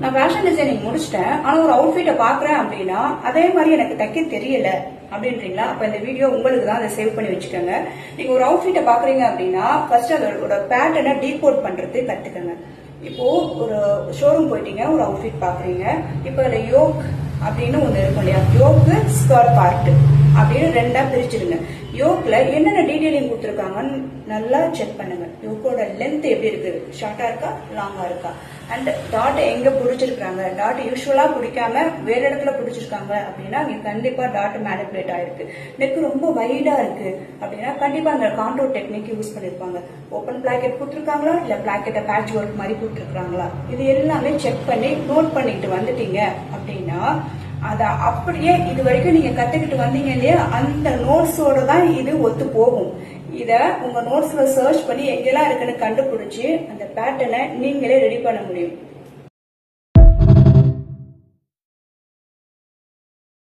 நான் fashion designing முடிச்சிட்டேன், ஆனா ஒரு அவுட்ஃபிட்டை பாக்குறேன் அப்படின்னா அதே மாதிரி எனக்கு தைக்க தெரியல அப்படின்றீங்களா? அப்ப இந்த வீடியோ உங்களுக்கு தான், அதை சேவ் பண்ணி வச்சுக்கோங்க. நீங்க ஒரு அவுட்ஃபிட்டை பாக்குறீங்க அப்படின்னா ஃபர்ஸ்ட் அதோட பேட்டர்னை டீகோட் பண்றது கத்துக்கங்க. இப்போ ஒரு ஷோரூம் போயிட்டீங்க, ஒரு அவுட்ஃபிட் பாக்குறீங்க. இப்போ அதுல யோக் அப்படின்னு ஒண்ணு இருக்கும் இல்லையா, யோக்கு ஸ்கர்ட் பார்ட் அப்படின்னு ரெண்டா பிரிச்சிருங்க. யோக்ல என்னென்ன டீடைலிங் கொடுத்துருக்காங்கன்னு நல்லா செக் பண்ணுங்க. யோக்கோட லென்த் எப்படி இருக்கு, ஷார்ட்டா இருக்கா லாங்கா இருக்கா, அண்ட் டாட் எங்க பிடிச்சிருக்காங்க, டாட் யூஸ்வலா பிடிக்காம வேற இடத்துல பிடிச்சிருக்காங்க அப்படின்னா அங்க கண்டிப்பா டாட் மேனிபுலேட் ஆயிருக்கு. நெக் ரொம்ப வைடா இருக்கு அப்படின்னா கண்டிப்பா அந்த கான்டூர் டெக்னிக் யூஸ் பண்ணிருப்பாங்க. ஓப்பன் பிளாக்கெட் கொடுத்துருக்காங்களா இல்ல பிளாக்கெட்டை பேட்ச் ஒர்க் மாதிரி கொடுத்துருக்காங்களா, இது எல்லாமே செக் பண்ணி நோட் பண்ணிட்டு வந்துட்டீங்க அப்படின்னா அத அப்படியே இது வரைக்கும் நீங்க கத்துக்கிட்டு வந்தீங்க இல்லையா, அந்த நோட்ஸோட தான் இது ஒத்து போகும். இத உங்க நோட்ஸ்ல சர்ச் பண்ணி எங்கெல்லாம் இருக்குன்னு கண்டுபிடிச்சு அந்த பேட்டர்னை நீங்களே ரெடி பண்ண முடியும்.